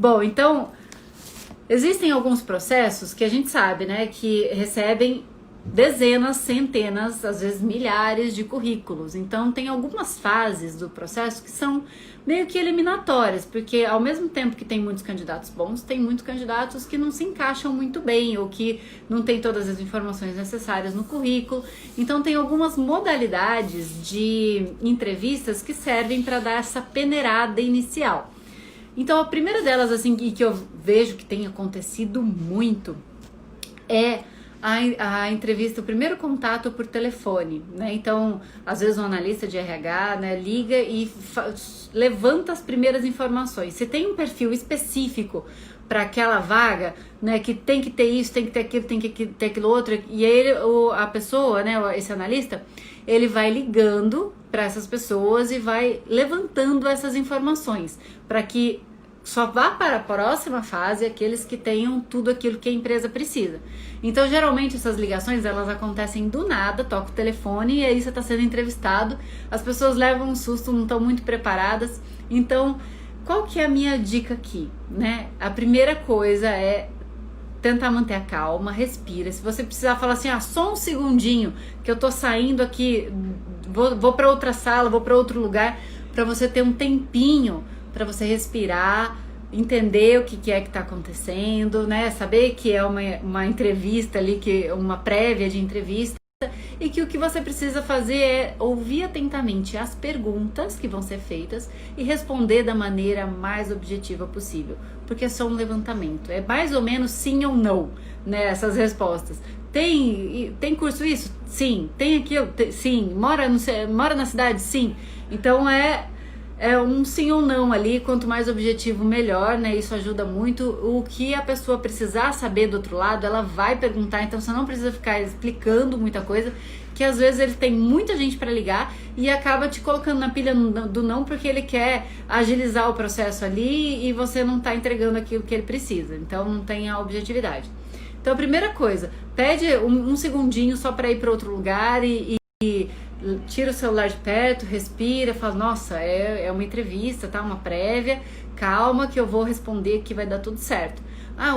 Bom, então, existem alguns processos que a gente sabe, né, que recebem dezenas, centenas, às vezes milhares de currículos. Então, tem algumas fases do processo que são meio que eliminatórias, porque ao mesmo tempo que tem muitos candidatos bons, tem muitos candidatos que não se encaixam muito bem ou que não tem todas as informações necessárias no currículo. Então, tem algumas modalidades de entrevistas que servem para dar essa peneirada inicial. Então, a primeira delas, assim, e que eu vejo que tem acontecido muito, é a entrevista, o primeiro contato por telefone, né? Então, às vezes um analista de RH, né, liga e levanta as primeiras informações. Se tem um perfil específico para aquela vaga, né, que tem que ter isso, tem que ter aquilo, tem que ter aquilo outro, e ele, a pessoa, né, esse analista, ele vai ligando para essas pessoas e vai levantando essas informações para que só vá para a próxima fase aqueles que tenham tudo aquilo que a empresa precisa. Então, geralmente, essas ligações, elas acontecem do nada, toca o telefone e aí você está sendo entrevistado, as pessoas levam um susto, não estão muito preparadas. Então, qual que é a minha dica aqui, né? A primeira coisa é tentar manter a calma, respira. Se você precisar falar assim, só um segundinho, que eu tô saindo aqui, vou para outra sala, vou para outro lugar, para você ter um tempinho para você respirar, entender o que é que está acontecendo, né? Saber que é uma entrevista ali, que uma prévia de entrevista, e que o que você precisa fazer é ouvir atentamente as perguntas que vão ser feitas e responder da maneira mais objetiva possível, porque é só um levantamento, é mais ou menos sim ou não, né? Essas respostas. Tem curso isso? Sim. Tem aquilo? Sim. Mora na cidade? Sim. Então é um sim ou não ali, quanto mais objetivo, melhor, né? Isso ajuda muito. O que a pessoa precisar saber do outro lado, ela vai perguntar, então você não precisa ficar explicando muita coisa, que às vezes ele tem muita gente para ligar e acaba te colocando na pilha do não, porque ele quer agilizar o processo ali e você não tá entregando aquilo que ele precisa, então não tem a objetividade. Então a primeira coisa, pede um segundinho só para ir para outro lugar e tira o celular de perto, respira, fala, nossa, é uma entrevista, tá? Uma prévia, calma que eu vou responder que vai dar tudo certo.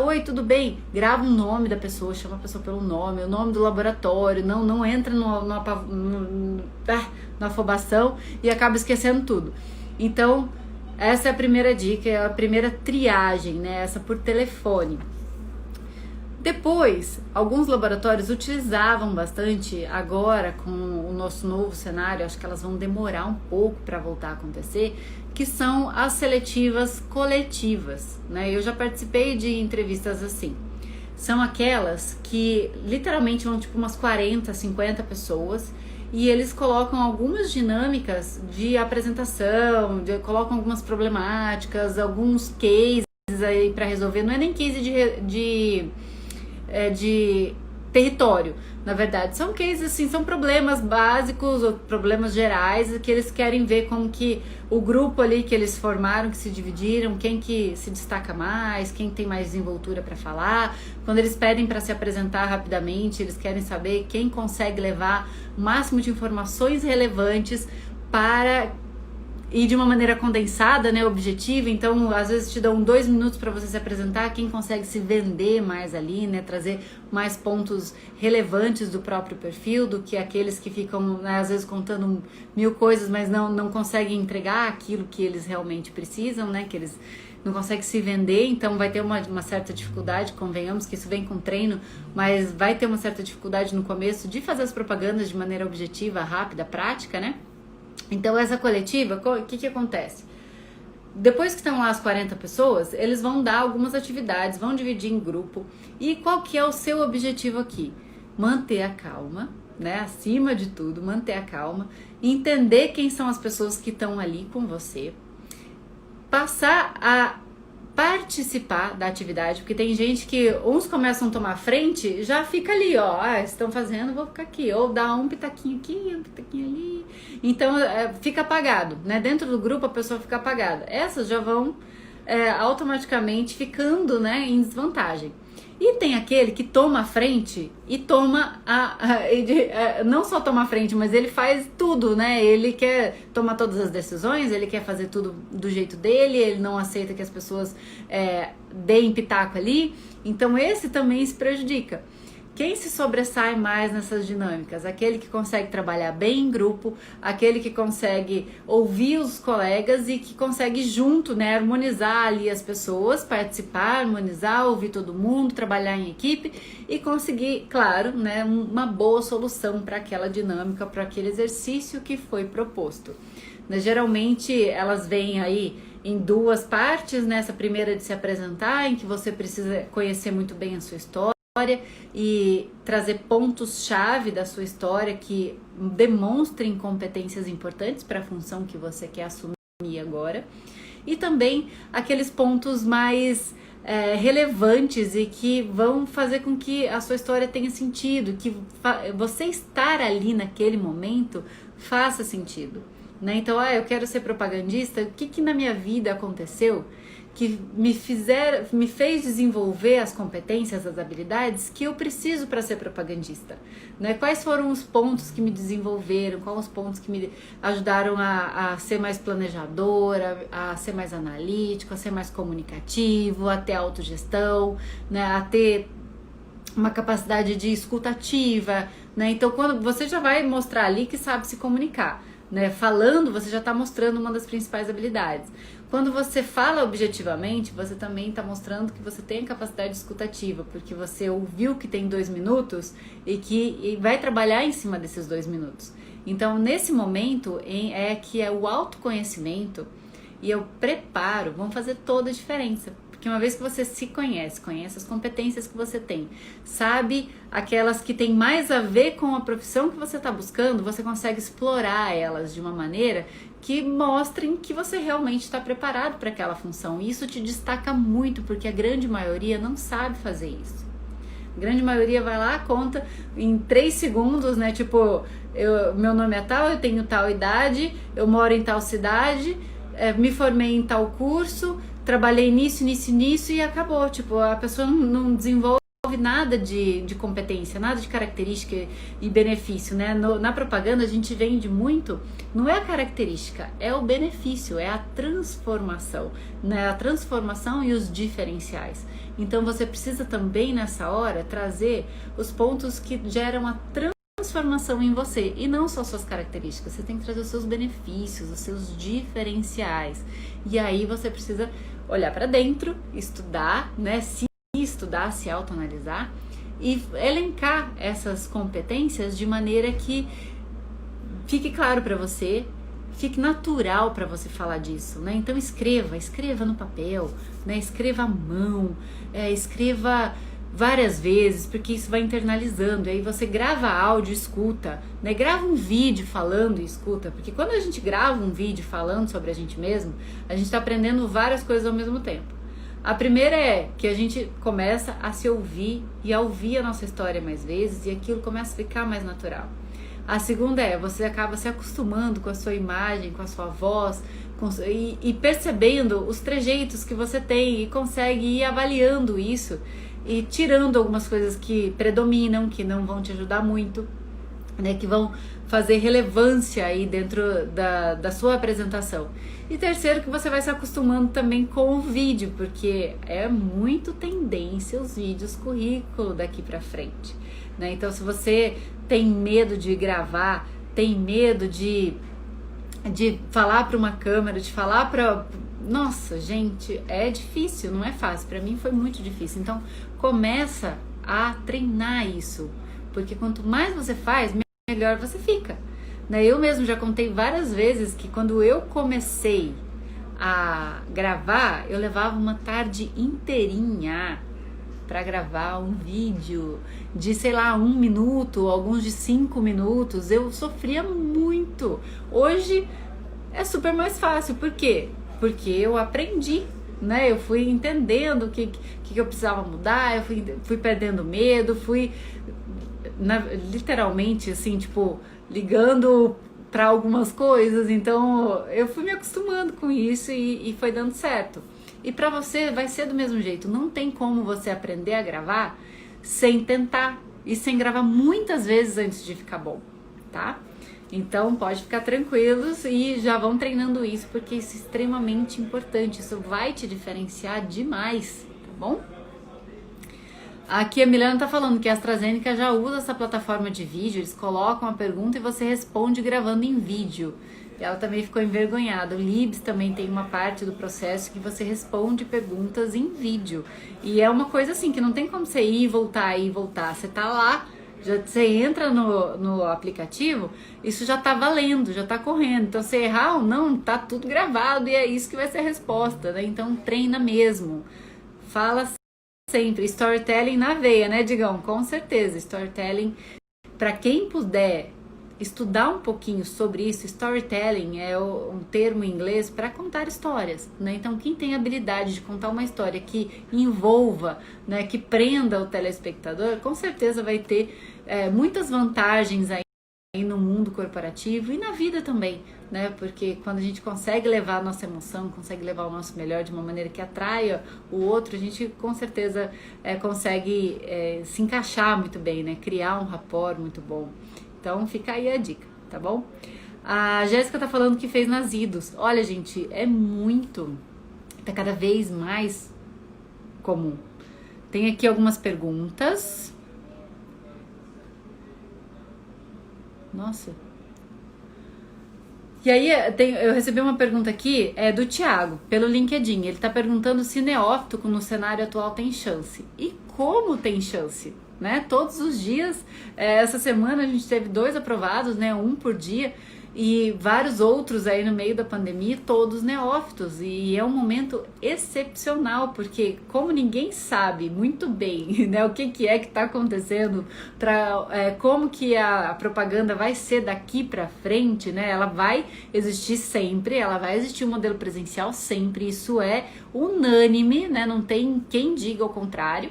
Oi, tudo bem? Grava o nome da pessoa, chama a pessoa pelo nome, o nome do laboratório, não entra na afobação e acaba esquecendo tudo. Então, essa é a primeira dica, é a primeira triagem, né? Essa por telefone. Depois, alguns laboratórios utilizavam bastante, agora com o nosso novo cenário, acho que elas vão demorar um pouco para voltar a acontecer, que são as seletivas coletivas, né? Eu já participei de entrevistas assim. São aquelas que literalmente vão tipo umas 40, 50 pessoas e eles colocam algumas dinâmicas de apresentação, colocam algumas problemáticas, alguns cases aí para resolver. Não é nem case de território, na verdade, são cases assim, são problemas básicos ou problemas gerais que eles querem ver como que o grupo ali que eles formaram, que se dividiram, quem que se destaca mais, quem tem mais desenvoltura para falar. Quando eles pedem para se apresentar rapidamente, eles querem saber quem consegue levar o máximo de informações relevantes para e de uma maneira condensada, né, objetiva. Então, às vezes te dão 2 minutos para você se apresentar, quem consegue se vender mais ali, né, trazer mais pontos relevantes do próprio perfil, do que aqueles que ficam, né, às vezes contando 1000 coisas, mas não conseguem entregar aquilo que eles realmente precisam, né, que eles não conseguem se vender. Então vai ter uma certa dificuldade, convenhamos que isso vem com treino, mas vai ter uma certa dificuldade no começo de fazer as propagandas de maneira objetiva, rápida, prática, né? Então, essa coletiva, o que acontece? Depois que estão lá as 40 pessoas, eles vão dar algumas atividades, vão dividir em grupo. E qual que é o seu objetivo aqui? Manter a calma, né? Acima de tudo, manter a calma, entender quem são as pessoas que estão ali com você, passar a participar da atividade, porque tem gente que uns começam a tomar frente, já fica ali, estão fazendo, vou ficar aqui, ou dá um pitaquinho aqui, um pitaquinho ali, então fica apagado, né? Dentro do grupo a pessoa fica apagada. Essas já vão automaticamente ficando, né, em desvantagem. E tem aquele que toma a frente e toma não só toma a frente, mas ele faz tudo, né? Ele quer tomar todas as decisões, ele quer fazer tudo do jeito dele, ele não aceita que as pessoas deem pitaco ali. Então esse também se prejudica. Quem se sobressai mais nessas dinâmicas? Aquele que consegue trabalhar bem em grupo, aquele que consegue ouvir os colegas e que consegue junto, né, harmonizar ali as pessoas, participar, harmonizar, ouvir todo mundo, trabalhar em equipe e conseguir, claro, né, uma boa solução para aquela dinâmica, para aquele exercício que foi proposto. Né, geralmente elas vêm aí em duas partes, nessa primeira de se apresentar, em que você precisa conhecer muito bem a sua história e trazer pontos-chave da sua história que demonstrem competências importantes para a função que você quer assumir agora, e também aqueles pontos mais relevantes e que vão fazer com que a sua história tenha sentido, que você estar ali naquele momento faça sentido, né? Então, eu quero ser propagandista, o que na minha vida aconteceu que me fez desenvolver as competências, as habilidades que eu preciso para ser propagandista, né? Quais foram os pontos que me desenvolveram, quais os pontos que me ajudaram a ser mais planejadora, a ser mais analítico, a ser mais comunicativo, a ter autogestão, né? A ter uma capacidade de escuta ativa, né? Então, quando você já vai mostrar ali que sabe se comunicar, né? Falando, você já está mostrando uma das principais habilidades. Quando você fala objetivamente, você também está mostrando que você tem capacidade escutativa, porque você ouviu que tem 2 minutos e vai trabalhar em cima desses 2 minutos. Então, nesse momento, que o autoconhecimento e o preparo vão fazer toda a diferença. Porque uma vez que você se conhece as competências que você tem, sabe aquelas que têm mais a ver com a profissão que você está buscando, você consegue explorar elas de uma maneira que mostrem que você realmente está preparado para aquela função. E isso te destaca muito, porque a grande maioria não sabe fazer isso. A grande maioria vai lá, conta em 3 segundos, né? Tipo, meu nome é tal, eu tenho tal idade, eu moro em tal cidade, me formei em tal curso, trabalhei nisso e acabou. Tipo, a pessoa não desenvolve nada de competência, nada de característica e benefício, né? Na propaganda a gente vende muito, não é a característica, é o benefício, é a transformação, né? A transformação e os diferenciais. Então você precisa também nessa hora trazer os pontos que geram a transformação em você e não só suas características. Você tem que trazer os seus benefícios, os seus diferenciais. E aí você precisa olhar para dentro, estudar, né? Se autoanalisar e elencar essas competências de maneira que fique claro para você, fique natural para você falar disso, né? Então escreva no papel, né? Escreva à mão, escreva várias vezes, porque isso vai internalizando. E aí você grava áudio, escuta, né? Grava um vídeo falando e escuta, porque quando a gente grava um vídeo falando sobre a gente mesmo, a gente está aprendendo várias coisas ao mesmo tempo. A primeira é que a gente começa a se ouvir e a ouvir a nossa história mais vezes e aquilo começa a ficar mais natural. A segunda é, você acaba se acostumando com a sua imagem, com a sua voz e percebendo os trejeitos que você tem e consegue ir avaliando isso e tirando algumas coisas que predominam, que não vão te ajudar muito, né, que vão fazer relevância aí dentro da sua apresentação. E terceiro, que você vai se acostumando também com o vídeo, porque é muito tendência os vídeos currículo daqui pra frente, né? Então, se você tem medo de gravar, tem medo de falar para uma câmera, de falar para... Nossa, gente, é difícil, não é fácil. Para mim foi muito difícil. Então, começa a treinar isso, porque quanto mais você faz, melhor você fica, né? Eu mesmo já contei várias vezes que quando eu comecei a gravar, eu levava uma tarde inteirinha para gravar um vídeo de, sei lá, 1 minuto, alguns de 5 minutos. Eu sofria muito. Hoje é super mais fácil. Por quê? Porque eu aprendi, né? Eu fui entendendo o que eu precisava mudar, eu fui perdendo medo, literalmente, assim, tipo, ligando para algumas coisas. Então, eu fui me acostumando com isso e foi dando certo. E para você vai ser do mesmo jeito. Não tem como você aprender a gravar sem tentar e sem gravar muitas vezes antes de ficar bom, tá? Então pode ficar tranquilos e já vão treinando isso, porque isso é extremamente importante. Isso vai te diferenciar demais, tá bom? Aqui a Milena tá falando que a AstraZeneca já usa essa plataforma de vídeo, eles colocam a pergunta e você responde gravando em vídeo. Ela também ficou envergonhada. O Libs também tem uma parte do processo que você responde perguntas em vídeo. E é uma coisa assim, que não tem como você ir e voltar. Você tá lá, já, você entra no aplicativo, isso já tá valendo, já tá correndo. Então, se errar ou não, tá tudo gravado e é isso que vai ser a resposta, né? Então, treina mesmo. Fala sempre. Storytelling na veia, né, Digão? Com certeza. Storytelling, para quem puder estudar um pouquinho sobre isso, storytelling é um termo em inglês para contar histórias, né? Então, quem tem habilidade de contar uma história que envolva, né, que prenda o telespectador, com certeza vai ter muitas vantagens aí no mundo corporativo e na vida também, né? Porque quando a gente consegue levar a nossa emoção, consegue levar o nosso melhor de uma maneira que atraia o outro, a gente com certeza consegue se encaixar muito bem, né? Criar um rapport muito bom. Então fica aí a dica, tá bom? A Jéssica tá falando que fez nas idos. Olha, gente, tá cada vez mais comum. Tem aqui algumas perguntas. Nossa. E aí eu recebi uma pergunta aqui, do Thiago, pelo LinkedIn. Ele tá perguntando se neófito no cenário atual tem chance. E como tem chance? Né? Todos os dias, essa semana a gente teve 2 aprovados, né? 1 por dia, e vários outros aí no meio da pandemia, todos neófitos, e é um momento excepcional, porque como ninguém sabe muito bem, né, o que é que está acontecendo, como que a propaganda vai ser daqui para frente, né? Ela vai existir sempre, ela vai existir o modelo presencial sempre, isso é unânime, né? Não tem quem diga o contrário.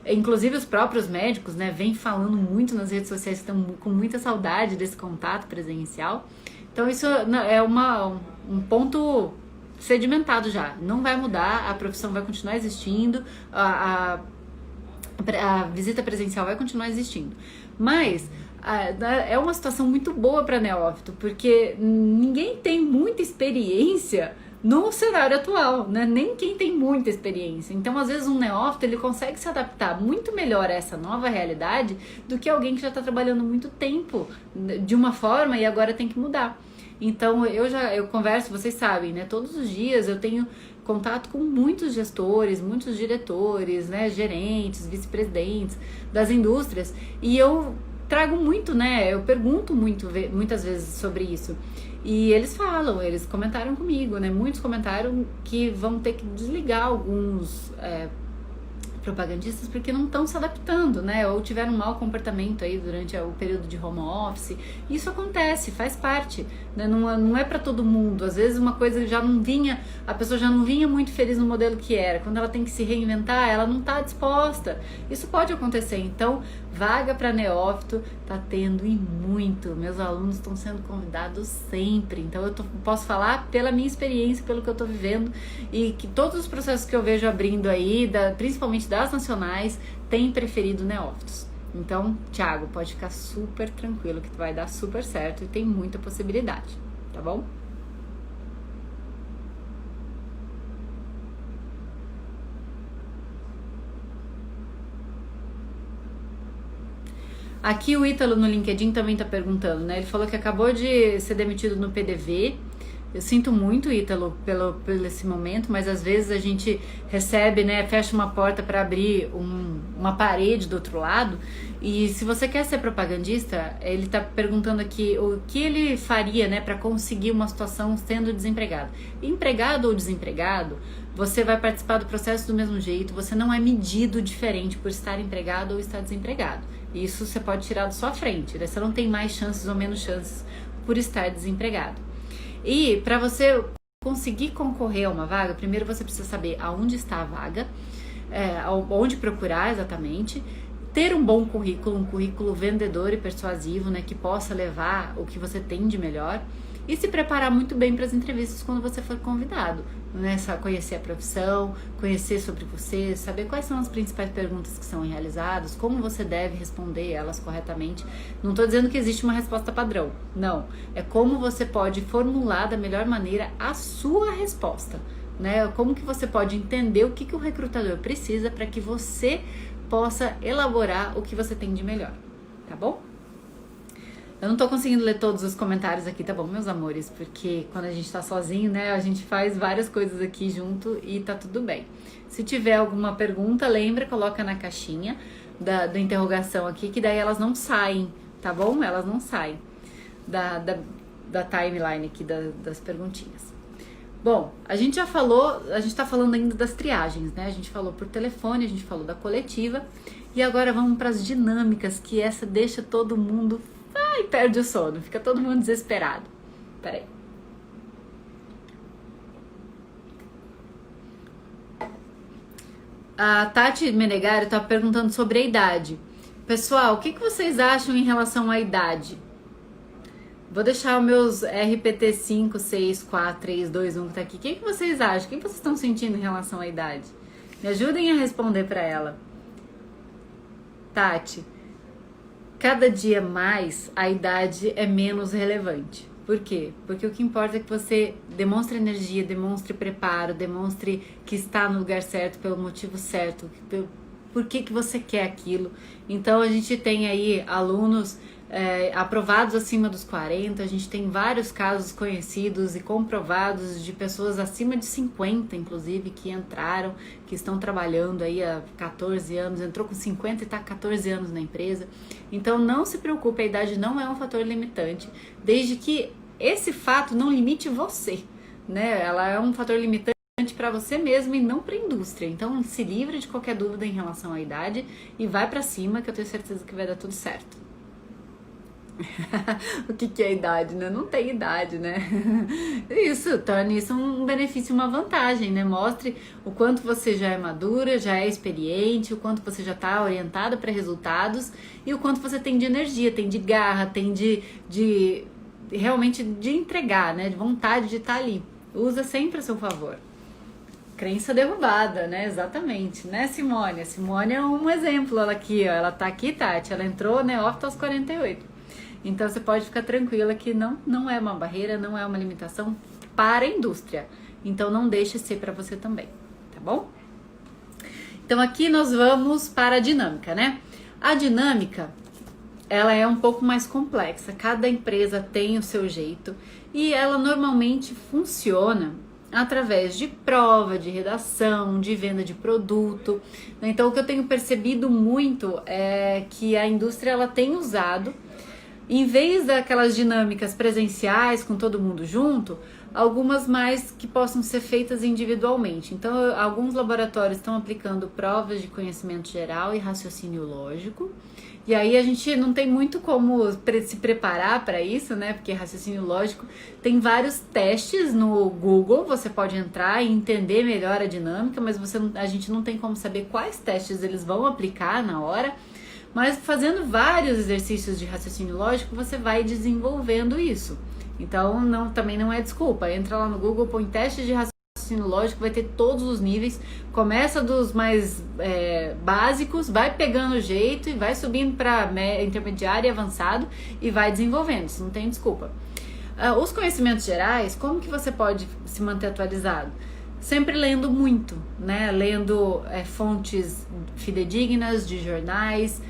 Inclusive os próprios médicos, né, vêm falando muito nas redes sociais, estão com muita saudade desse contato presencial. Então isso é um ponto sedimentado já. Não vai mudar, a profissão vai continuar existindo, a visita presencial vai continuar existindo. Mas é uma situação muito boa para neófito, porque ninguém tem muita experiência no cenário atual, né? Nem quem tem muita experiência. Então, às vezes, um neófito, ele consegue se adaptar muito melhor a essa nova realidade do que alguém que já está trabalhando muito tempo de uma forma e agora tem que mudar. Então, eu converso, vocês sabem, né? Todos os dias eu tenho contato com muitos gestores, muitos diretores, né? Gerentes, vice-presidentes das indústrias, e eu trago muito, né? Eu pergunto muitas vezes sobre isso. E eles comentaram comigo, né? Muitos comentaram que vão ter que desligar alguns propagandistas porque não estão se adaptando, né? Ou tiveram um mau comportamento aí durante o período de home office. Isso acontece, faz parte, né? Não é para todo mundo. Às vezes uma coisa a pessoa já não vinha muito feliz no modelo que era. Quando ela tem que se reinventar, ela não está disposta. Isso pode acontecer. Então, vaga para neófito tá tendo e muito. Meus alunos estão sendo convidados sempre. Então eu posso falar pela minha experiência, pelo que eu tô vivendo, e que todos os processos que eu vejo abrindo aí, principalmente das nacionais, têm preferido neófitos. Então, Thiago, pode ficar super tranquilo que vai dar super certo e tem muita possibilidade, tá bom? Aqui o Ítalo no LinkedIn também tá perguntando, né? Ele falou que acabou de ser demitido no PDV. Eu sinto muito, Ítalo, pelo esse momento, mas às vezes a gente recebe, né? Fecha uma porta para abrir uma parede do outro lado. E se você quer ser propagandista, ele tá perguntando aqui o que ele faria, né, para conseguir uma situação sendo desempregado. Empregado ou desempregado, você vai participar do processo do mesmo jeito, você não é medido diferente por estar empregado ou estar desempregado. Isso você pode tirar da sua frente, né? Você não tem mais chances ou menos chances por estar desempregado. E para você conseguir concorrer a uma vaga, primeiro você precisa saber aonde está a vaga, onde procurar exatamente, ter um bom currículo, um currículo vendedor e persuasivo, né, que possa levar o que você tem de melhor. e se preparar muito bem para as entrevistas quando você for convidado, né? Conhecer a profissão, conhecer sobre você, saber quais são as principais perguntas que são realizadas, como você deve responder elas corretamente. Não estou dizendo que existe uma resposta padrão, não. É como você pode formular da melhor maneira a sua resposta, né? Como que você pode entender o que o recrutador precisa para que você possa elaborar o que você tem de melhor, tá bom? Eu não tô conseguindo ler todos os comentários aqui, tá bom, meus amores? Porque quando a gente tá sozinho, né, a gente faz várias coisas aqui junto e tá tudo bem. Se tiver alguma pergunta, lembra, coloca na caixinha da interrogação aqui, que daí elas não saem, tá bom? Elas não saem da timeline aqui das perguntinhas. Bom, a gente já falou, a gente tá falando ainda das triagens, né? A gente falou por telefone, a gente falou da coletiva, e agora vamos para as dinâmicas, que essa deixa todo mundo... Ai, perde o sono, fica todo mundo desesperado. Peraí. A Tati Menegari tá perguntando sobre a idade. Pessoal, o que vocês acham em relação à idade? Vou deixar os meus RPT 5, 6, 4, 3, 2, 1 que tá aqui. O que vocês acham? O que vocês estão sentindo em relação à idade? Me ajudem a responder para ela. Tati, cada dia mais a idade é menos relevante. Por quê? Porque o que importa é que você demonstre energia, demonstre preparo, demonstre que está no lugar certo, pelo motivo certo, por que você quer aquilo. Então a gente tem aí alunos aprovados acima dos 40, a gente tem vários casos conhecidos e comprovados de pessoas acima de 50, inclusive, que entraram, que estão trabalhando aí há 14 anos, entrou com 50 e está 14 anos na empresa. Então não se preocupe, a idade não é um fator limitante, desde que esse fato não limite você, né? Ela é um fator limitante para você mesmo e não para a indústria. Então se livre de qualquer dúvida em relação à idade e vai para cima, que eu tenho certeza que vai dar tudo certo. O que é idade, né? Não tem idade, né? Isso, torne isso um benefício, uma vantagem, né? Mostre o quanto você já é madura, já é experiente, o quanto você já está orientada para resultados e o quanto você tem de energia, tem de garra, tem de realmente de entregar, né? De vontade de estar ali. Usa sempre a seu favor. Crença derrubada, né? Exatamente, né, Simone? A Simone é um exemplo, ela aqui, ó, ela tá aqui, Tati, ela entrou neófita aos 48. Então você pode ficar tranquila que não é uma barreira, não é uma limitação para a indústria. Então não deixe ser para você também, tá bom? Então aqui nós vamos para a dinâmica, né? A dinâmica, ela é um pouco mais complexa. Cada empresa tem o seu jeito e ela normalmente funciona através de prova, de redação, de venda de produto. Então o que eu tenho percebido muito é que a indústria ela tem usado, em vez daquelas dinâmicas presenciais com todo mundo junto, algumas mais que possam ser feitas individualmente. Então, alguns laboratórios estão aplicando provas de conhecimento geral e raciocínio lógico. E aí a gente não tem muito como se preparar para isso, né? Porque raciocínio lógico tem vários testes no Google, você pode entrar e entender melhor a dinâmica, mas a gente não tem como saber quais testes eles vão aplicar na hora. Mas fazendo vários exercícios de raciocínio lógico, você vai desenvolvendo isso. Então, também não é desculpa. Entra lá no Google, põe teste de raciocínio lógico, vai ter todos os níveis. Começa dos mais básicos, vai pegando o jeito e vai subindo para intermediário e avançado e vai desenvolvendo. Isso não tem desculpa. Os conhecimentos gerais, como que você pode se manter atualizado? Sempre lendo muito, né? Lendo fontes fidedignas de jornais,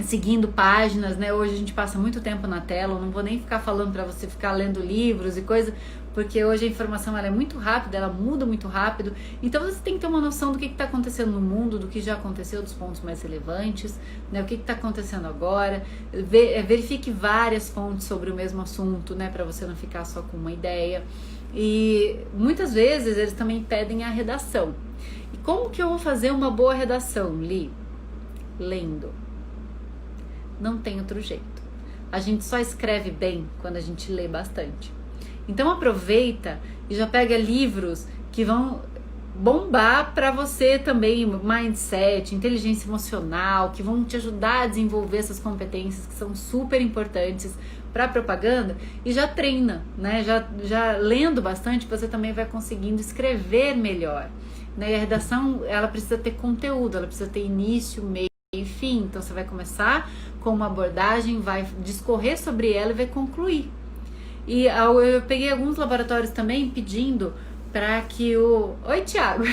seguindo páginas, né? Hoje a gente passa muito tempo na tela, eu não vou nem ficar falando para você ficar lendo livros e coisa, porque hoje a informação ela é muito rápida, ela muda muito rápido, então você tem que ter uma noção do que está acontecendo no mundo, do que já aconteceu, dos pontos mais relevantes, né? O que está acontecendo agora, verifique várias fontes sobre o mesmo assunto, né? Para você não ficar só com uma ideia. E muitas vezes eles também pedem a redação. E como que eu vou fazer uma boa redação, Li? Lendo. Não tem outro jeito. A gente só escreve bem quando a gente lê bastante. Então aproveita e já pega livros que vão bombar para você também mindset, inteligência emocional, que vão te ajudar a desenvolver essas competências que são super importantes para propaganda, e já treina, né? Já lendo bastante, você também vai conseguindo escrever melhor, né? E a redação, ela precisa ter conteúdo, ela precisa ter início, meio e fim. Então você vai começar com uma abordagem, vai discorrer sobre ela e vai concluir. E eu peguei alguns laboratórios também pedindo para que o... Oi, Thiago!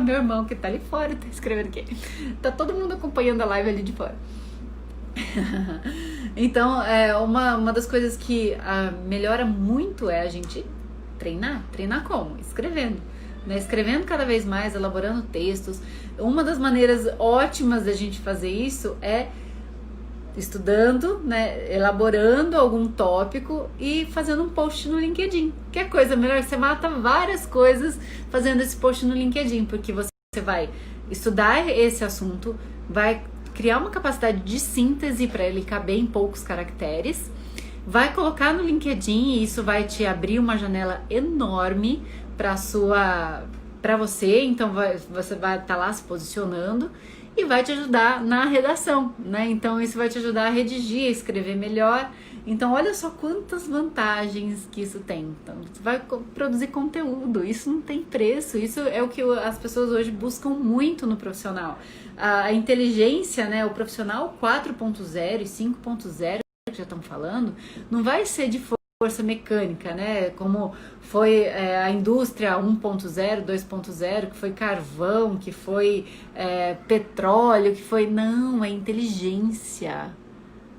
Meu irmão que tá ali fora, tá escrevendo aqui. Tá todo mundo acompanhando a live ali de fora. Então, uma das coisas que melhora muito é a gente treinar. Treinar como? Escrevendo. Né? Escrevendo cada vez mais, elaborando textos. Uma das maneiras ótimas da gente fazer isso é estudando, né, elaborando algum tópico e fazendo um post no LinkedIn. Que é coisa melhor, você mata várias coisas fazendo esse post no LinkedIn, porque você vai estudar esse assunto, vai criar uma capacidade de síntese para ele caber em poucos caracteres, vai colocar no LinkedIn e isso vai te abrir uma janela enorme para você, então você vai estar lá se posicionando e vai te ajudar na redação, né? Então isso vai te ajudar a redigir, a escrever melhor. Então olha só quantas vantagens que isso tem. Então você vai produzir conteúdo, isso não tem preço, isso é o que as pessoas hoje buscam muito no profissional. A inteligência, né, o profissional 4.0 e 5.0 que já estão falando, não vai ser de força mecânica, né? Como foi a indústria 1.0, 2.0, que foi carvão, que foi petróleo, que foi... Não, é inteligência,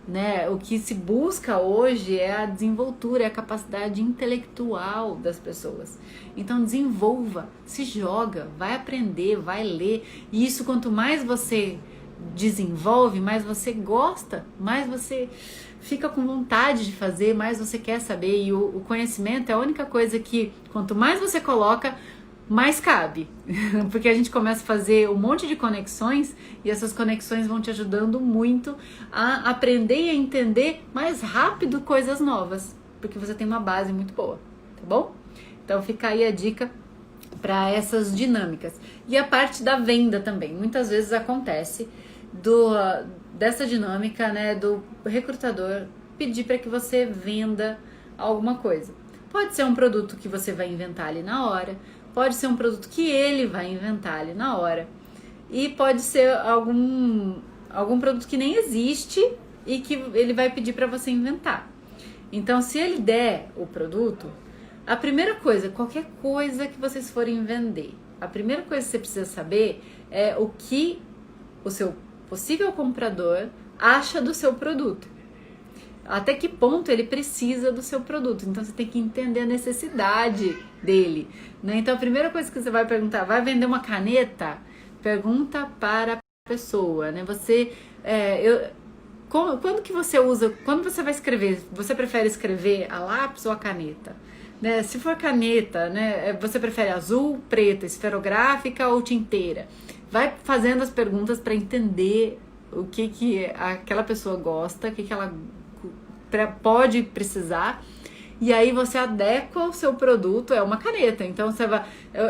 né? O que se busca hoje é a desenvoltura, é a capacidade intelectual das pessoas. Então desenvolva, se joga, vai aprender, vai ler. E isso, quanto mais você desenvolve, mais você gosta, mais você fica com vontade de fazer, mais você quer saber. E o conhecimento é a única coisa que, quanto mais você coloca, mais cabe. Porque a gente começa a fazer um monte de conexões e essas conexões vão te ajudando muito a aprender e a entender mais rápido coisas novas, porque você tem uma base muito boa, tá bom? Então fica aí a dica para essas dinâmicas. E a parte da venda também, muitas vezes acontece dessa dinâmica, né, do recrutador pedir para que você venda alguma coisa. Pode ser um produto que você vai inventar ali na hora, pode ser um produto que ele vai inventar ali na hora, e pode ser algum produto que nem existe e que ele vai pedir para você inventar. Então, se ele der o produto, a primeira coisa, qualquer coisa que vocês forem vender, a primeira coisa que você precisa saber é o que o seu possível comprador acha do seu produto. Até que ponto ele precisa do seu produto. Então você tem que entender a necessidade dele, né? Então a primeira coisa que você vai perguntar, vai vender uma caneta? Pergunta para a pessoa, né? Quando que você usa, quando você vai escrever, você prefere escrever a lápis ou a caneta? Né? Se for caneta, né, você prefere azul, preta, esferográfica ou tinteira? Vai fazendo as perguntas para entender o que aquela pessoa gosta, o que ela pode precisar, e aí você adequa o seu produto. É uma caneta, então você vai,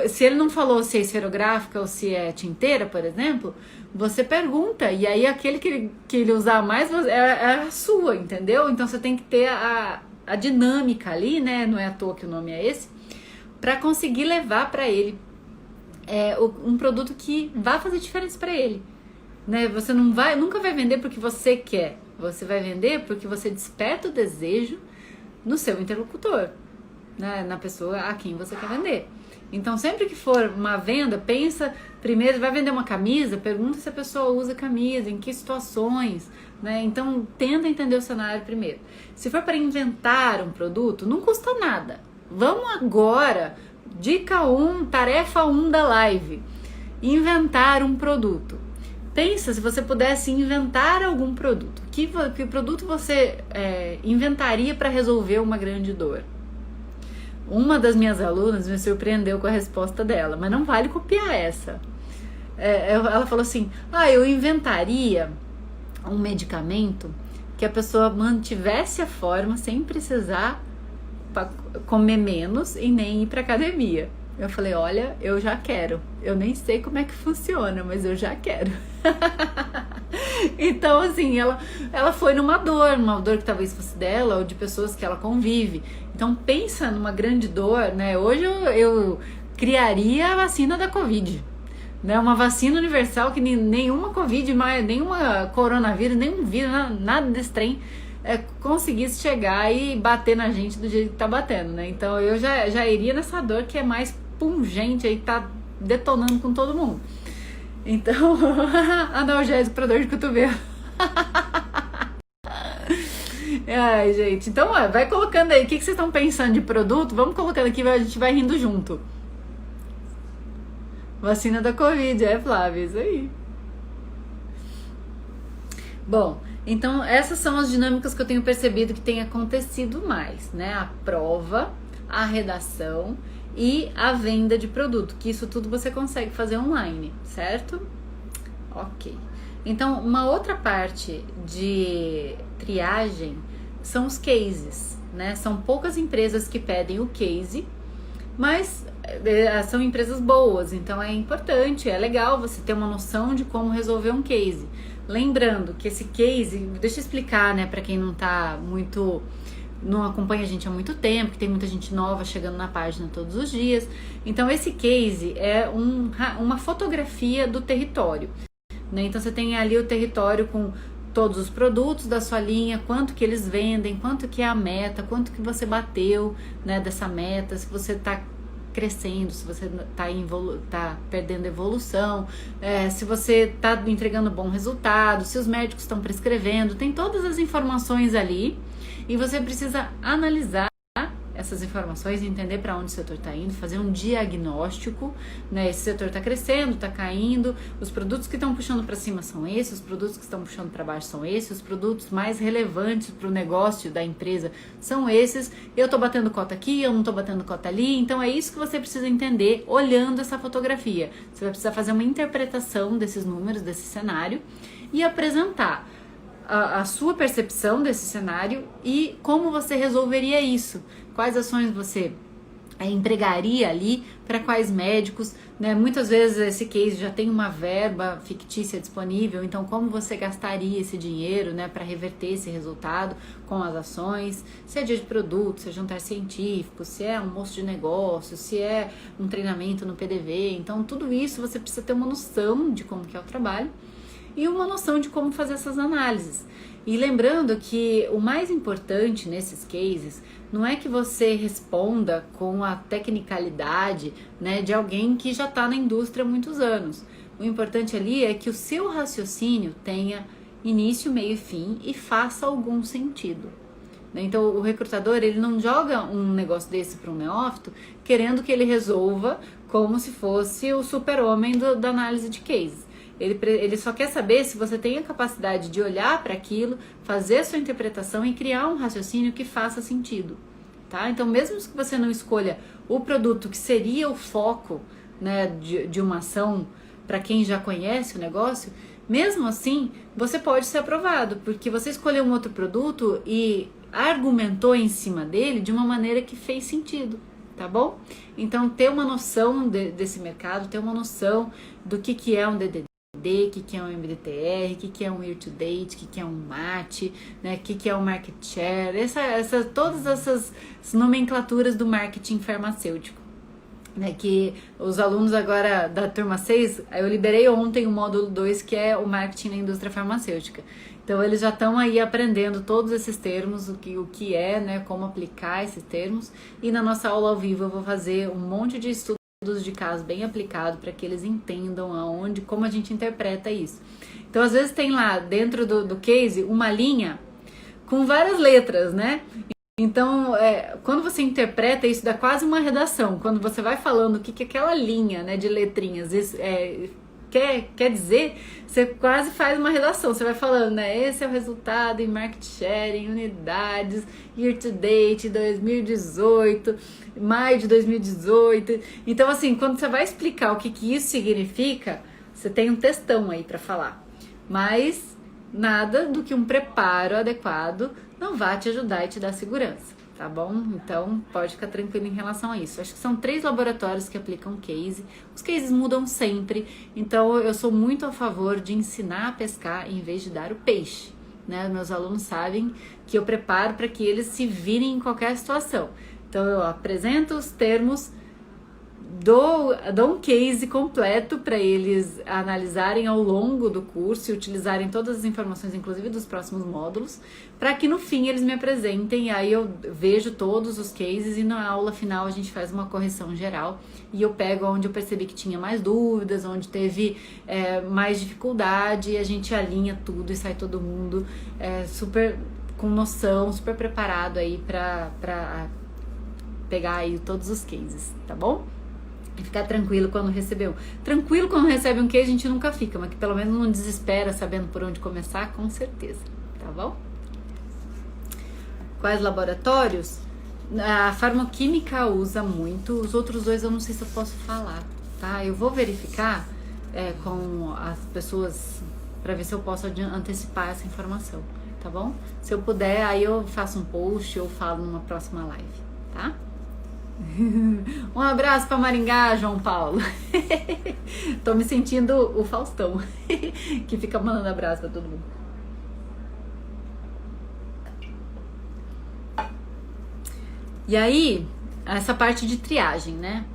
se ele não falou se é esferográfica ou se é tinteira, por exemplo, você pergunta, e aí aquele que ele usar mais é a sua, entendeu? Então você tem que ter a dinâmica ali, né? Não é à toa que o nome é esse, para conseguir levar para ele um produto que vai fazer diferença para ele, né? Você nunca vai vender porque você quer, você vai vender porque você desperta o desejo no seu interlocutor, né? Na pessoa a quem você quer vender. Então, sempre que for uma venda, pensa primeiro, vai vender uma camisa, pergunta se a pessoa usa camisa, em que situações, né? Então, tenta entender o cenário primeiro. Se for para inventar um produto, não custa nada. Vamos agora, dica 1, tarefa 1 da live, inventar um produto. Pensa se você pudesse inventar algum produto. Que produto você inventaria para resolver uma grande dor? Uma das minhas alunas me surpreendeu com a resposta dela, mas não vale copiar essa. Ela falou assim, eu inventaria um medicamento que a pessoa mantivesse a forma sem precisar comer menos e nem ir para academia. Eu falei, olha, eu já quero. Eu nem sei como é que funciona, mas eu já quero. Então, assim, ela foi numa uma dor que talvez fosse dela ou de pessoas que ela convive. Então, pensa numa grande dor, né? Hoje eu criaria a vacina da Covid, né? Uma vacina universal que nenhuma Covid, nenhuma coronavírus, nenhum vírus, nada desse trem conseguisse chegar e bater na gente do jeito que tá batendo, né? Então, eu já iria nessa dor que é mais pungente aí, tá detonando com todo mundo. Então, analgésico pra dor de cotovelo. Ai, gente. Então, vai colocando aí. O que vocês estão pensando de produto? Vamos colocando aqui, a gente vai rindo junto. Vacina da Covid, Flávia, isso aí. Bom, então essas são as dinâmicas que eu tenho percebido que tem acontecido mais, né? A prova, a redação e a venda de produto, que isso tudo você consegue fazer online, certo? Ok. Então, uma outra parte de triagem são os cases, né? São poucas empresas que pedem o case, mas são empresas boas, então é importante, é legal você ter uma noção de como resolver um case. Lembrando que esse case, deixa eu explicar, né, para quem não acompanha a gente há muito tempo, que tem muita gente nova chegando na página todos os dias. Então, esse case é uma fotografia do território, né? Então, você tem ali o território com todos os produtos da sua linha, quanto que eles vendem, quanto que é a meta, quanto que você bateu, né, dessa meta, se você está crescendo, se você tá perdendo evolução, se você está entregando bom resultado, se os médicos estão prescrevendo, tem todas as informações ali e você precisa analisar essas informações, entender para onde o setor está indo, fazer um diagnóstico, né? Esse setor está crescendo, está caindo, os produtos que estão puxando para cima são esses, os produtos que estão puxando para baixo são esses, os produtos mais relevantes para o negócio da empresa são esses, eu estou batendo cota aqui, eu não estou batendo cota ali, então é isso que você precisa entender olhando essa fotografia. Você vai precisar fazer uma interpretação desses números, desse cenário e apresentar a sua percepção desse cenário e como você resolveria isso. Quais ações você empregaria ali, para quais médicos, né? Muitas vezes esse case já tem uma verba fictícia disponível, então como você gastaria esse dinheiro, né, para reverter esse resultado com as ações, se é dia de produto, se é jantar científico, se é almoço de negócio, se é um treinamento no PDV, então tudo isso você precisa ter uma noção de como que é o trabalho e uma noção de como fazer essas análises. E lembrando que o mais importante nesses cases não é que você responda com a tecnicalidade, né, de alguém que já está na indústria há muitos anos. O importante ali é que o seu raciocínio tenha início, meio e fim e faça algum sentido. Então o recrutador, ele não joga um negócio desse para um neófito querendo que ele resolva como se fosse o super-homem da análise de cases. Ele só quer saber se você tem a capacidade de olhar para aquilo, fazer a sua interpretação e criar um raciocínio que faça sentido, tá? Então, mesmo que você não escolha o produto que seria o foco, né, de uma ação para quem já conhece o negócio, mesmo assim, você pode ser aprovado, porque você escolheu um outro produto e argumentou em cima dele de uma maneira que fez sentido, tá bom? Então, ter uma noção desse mercado, ter uma noção do que é um DDD, o que é um MDTR, o que é um Year to Date, o que é um MAT, né, o que é um Market Share, todas essas nomenclaturas do marketing farmacêutico, né, que os alunos agora da turma 6, eu liberei ontem o módulo 2, que é o marketing na indústria farmacêutica. Então eles já estão aí aprendendo todos esses termos, o que é, né, como aplicar esses termos, e na nossa aula ao vivo eu vou fazer um monte de estudos de caso bem aplicado para que eles entendam como a gente interpreta isso. Então, às vezes tem lá dentro do case uma linha com várias letras, né? Então, quando você interpreta isso, dá quase uma redação. Quando você vai falando o que aquela linha, né, de letrinhas quer dizer, você quase faz uma redação. Você vai falando, né? Esse é o resultado em market share, em unidades, year to date 2018, maio de 2018. Então, assim, quando você vai explicar o que isso significa, você tem um textão aí para falar. Mas nada do que um preparo adequado não vai te ajudar e te dar segurança, tá bom? Então pode ficar tranquilo em relação a isso. Acho que são 3 laboratórios que aplicam case. Os cases mudam sempre, então eu sou muito a favor de ensinar a pescar em vez de dar o peixe, né? Meus alunos sabem que eu preparo para que eles se virem em qualquer situação. Então eu apresento os termos, dou um case completo para eles analisarem ao longo do curso e utilizarem todas as informações, inclusive dos próximos módulos, para que no fim eles me apresentem, aí eu vejo todos os cases e na aula final a gente faz uma correção geral e eu pego onde eu percebi que tinha mais dúvidas, onde teve mais dificuldade, e a gente alinha tudo e sai todo mundo super com noção, super preparado aí para pegar aí todos os cases, tá bom? E ficar tranquilo quando recebeu. Tranquilo quando recebe um case a gente nunca fica, mas que pelo menos não desespera sabendo por onde começar, com certeza, tá bom? Quais laboratórios? A farmacoquímica usa muito, os outros 2 eu não sei se eu posso falar, tá? Eu vou verificar com as pessoas para ver se eu posso antecipar essa informação, tá bom? Se eu puder, aí eu faço um post ou falo numa próxima live, tá? Um abraço para Maringá, João Paulo. Tô me sentindo o Faustão que fica mandando abraço para todo mundo. E aí, essa parte de triagem, né?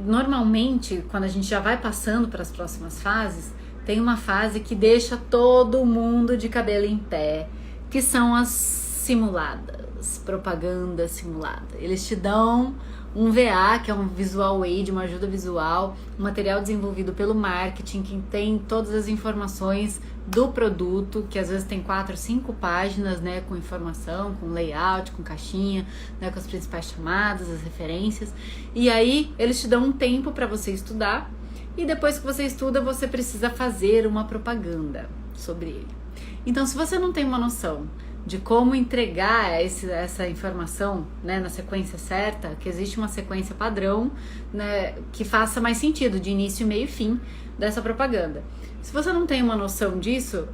Normalmente, quando a gente já vai passando para as próximas fases, tem uma fase que deixa todo mundo de cabelo em pé, que são as simuladas. Propaganda simulada. Eles te dão um VA, que é um visual aid, uma ajuda visual, um material desenvolvido pelo marketing, que tem todas as informações do produto, que às vezes tem 4, 5 páginas, né, com informação, com layout, com caixinha, né, com as principais chamadas, as referências. E aí eles te dão um tempo para você estudar, e depois que você estuda, você precisa fazer uma propaganda sobre ele. Então, se você não tem uma noção de como entregar essa informação, né, na sequência certa, que existe uma sequência padrão, né, que faça mais sentido, de início, meio e fim dessa propaganda. Se você não tem uma noção disso,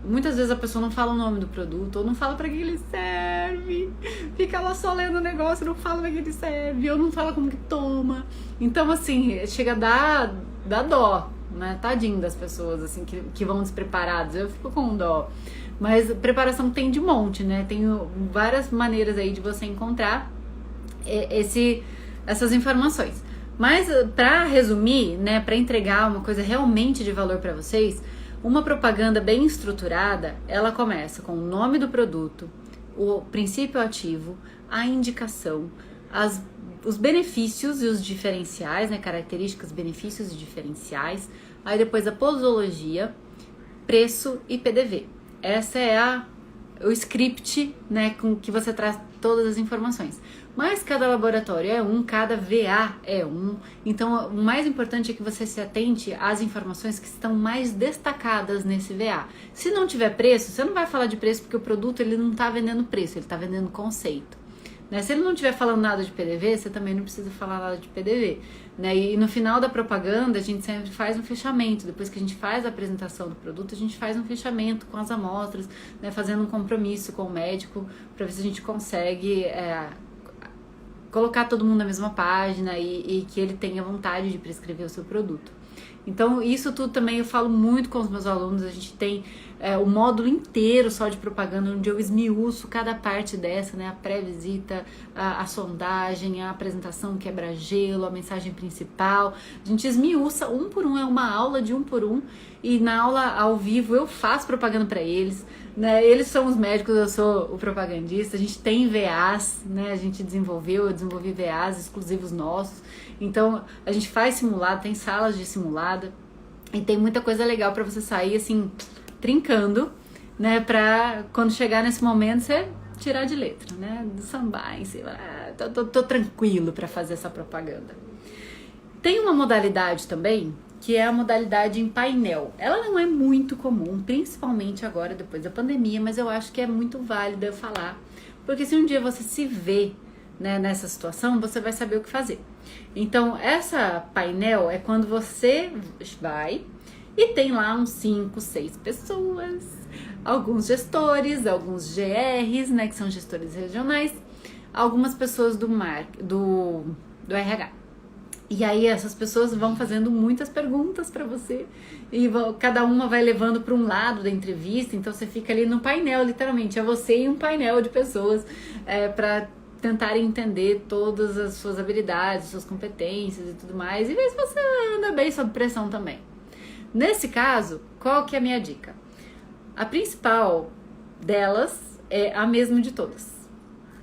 muitas vezes a pessoa não fala o nome do produto, ou não fala para que ele serve, fica lá só lendo o negócio, não fala para que ele serve, ou não fala como que toma. Então, assim, chega a dar dó, né, tadinho das pessoas, assim, que vão despreparadas, eu fico com dó. Mas preparação tem de monte, né? Tem várias maneiras aí de você encontrar essas informações. Mas para resumir, né, para entregar uma coisa realmente de valor para vocês, uma propaganda bem estruturada, ela começa com o nome do produto, o princípio ativo, a indicação, os benefícios e os diferenciais, né, características, benefícios e diferenciais, aí depois a posologia, preço e PDV. Essa é o script, né, com que você traz todas as informações. Mas cada laboratório é um, cada VA é um. Então, o mais importante é que você se atente às informações que estão mais destacadas nesse VA. Se não tiver preço, você não vai falar de preço porque o produto ele não está vendendo preço, ele está vendendo conceito. Né? Se ele não estiver falando nada de PDV, você também não precisa falar nada de PDV. Né? E no final da propaganda, a gente sempre faz um fechamento. Depois que a gente faz a apresentação do produto, a gente faz um fechamento com as amostras, né? Fazendo um compromisso com o médico para ver se a gente consegue colocar todo mundo na mesma página e que ele tenha vontade de prescrever o seu produto. Então, isso tudo também eu falo muito com os meus alunos. A gente tem o módulo inteiro só de propaganda, onde eu esmiuço cada parte dessa, né? A pré-visita, a sondagem, a apresentação, quebra-gelo, a mensagem principal. A gente esmiuça um por um, é uma aula de um por um. E na aula ao vivo eu faço propaganda para eles, né? Eles são os médicos, eu sou o propagandista. A gente tem VAs, né? A gente eu desenvolvi VAs exclusivos nossos. Então, a gente faz simulado, tem salas de simulado e tem muita coisa legal para você sair assim, trincando, né? Pra quando chegar nesse momento você tirar de letra, né? Sambar em cima. Tô tranquilo para fazer essa propaganda. Tem uma modalidade também, que é a modalidade em painel. Ela não é muito comum, principalmente agora, depois da pandemia, mas eu acho que é muito válida eu falar, porque se um dia você se vê, né, nessa situação, você vai saber o que fazer. Então, essa painel é quando você vai E tem lá uns 5, 6 pessoas, alguns gestores, alguns GRs, né, que são gestores regionais, algumas pessoas do RH. E aí essas pessoas vão fazendo muitas perguntas para você e cada uma vai levando para um lado da entrevista, então você fica ali no painel, literalmente, é você e um painel de pessoas para tentar entender todas as suas habilidades, suas competências e tudo mais, e ver se você anda bem sob pressão também. Nesse caso, qual que é a minha dica? A principal delas é a mesma de todas.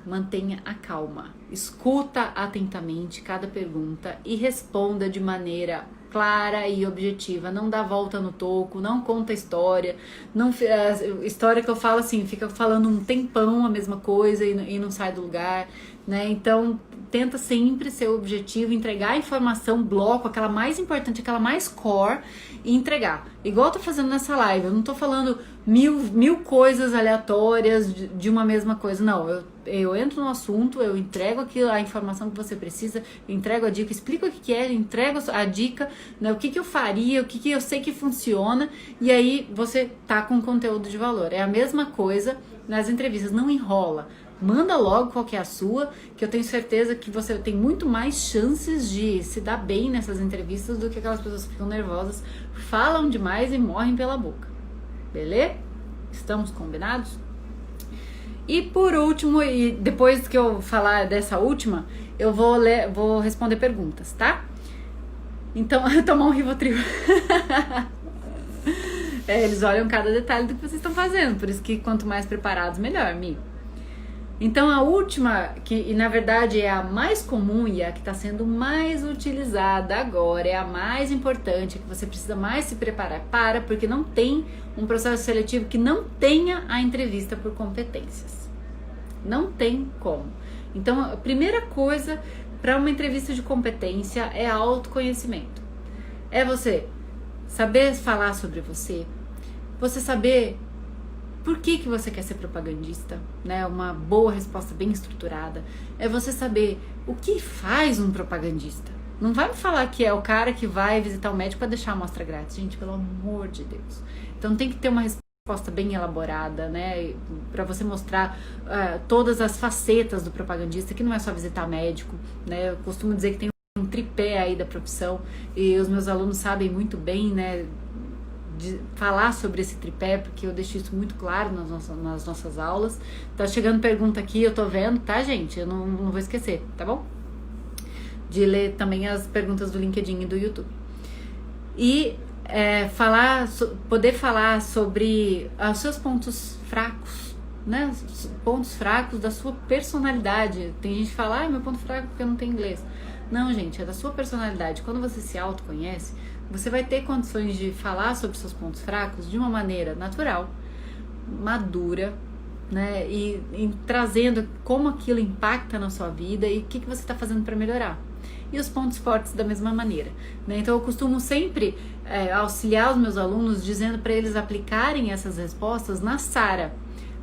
Mantenha a calma, escuta atentamente cada pergunta e responda de maneira clara e objetiva. Não dá volta no toco, não conta história, história que eu falo assim, fica falando um tempão a mesma coisa e não sai do lugar, né? Então tenta sempre ser objetivo, entregar a informação, bloco, aquela mais importante, aquela mais core, e entregar. Igual eu tô fazendo nessa live, eu não tô falando mil coisas aleatórias de uma mesma coisa, não. Eu entro no assunto, eu entrego a informação que você precisa, entrego a dica, explico o que é, entrego a dica, né, o que eu faria, o que eu sei que funciona, e aí você tá com conteúdo de valor. É a mesma coisa nas entrevistas, não enrola. Manda logo qual que é a sua, que eu tenho certeza que você tem muito mais chances de se dar bem nessas entrevistas do que aquelas pessoas que ficam nervosas, falam demais e morrem pela boca. Beleza? Estamos combinados? E por último, e depois que eu falar dessa última, eu vou responder perguntas, tá? Então, tomar um Rivotril. Eles olham cada detalhe do que vocês estão fazendo, por isso que quanto mais preparados, melhor, Mi. Então a última, que na verdade é a mais comum e a que está sendo mais utilizada agora, é a mais importante, a que você precisa mais se preparar porque não tem um processo seletivo que não tenha a entrevista por competências. Não tem como. Então a primeira coisa para uma entrevista de competência é autoconhecimento. É você saber falar sobre você saber por que você quer ser propagandista, né? Uma boa resposta bem estruturada é você saber o que faz um propagandista. Não vai me falar que é o cara que vai visitar o médico para deixar a amostra grátis, gente, pelo amor de Deus. Então tem que ter uma resposta bem elaborada, né? Para você mostrar todas as facetas do propagandista, que não é só visitar médico, né? Eu costumo dizer que tem um tripé aí da profissão e os meus alunos sabem muito bem, né? De falar sobre esse tripé, porque eu deixo isso muito claro nas nossas aulas. Tá chegando pergunta aqui, eu tô vendo, tá, gente? Eu não vou esquecer, tá bom? De ler também as perguntas do LinkedIn e do YouTube. E poder falar sobre os seus pontos fracos, né? Pontos fracos da sua personalidade. Tem gente que fala, meu ponto fraco é porque eu não tenho inglês. Não, gente, é da sua personalidade. Quando você se autoconhece, você vai ter condições de falar sobre seus pontos fracos de uma maneira natural, madura, né? E trazendo como aquilo impacta na sua vida e o que você está fazendo para melhorar. E os pontos fortes da mesma maneira, né? Então eu costumo sempre auxiliar os meus alunos dizendo para eles aplicarem essas respostas na SARA.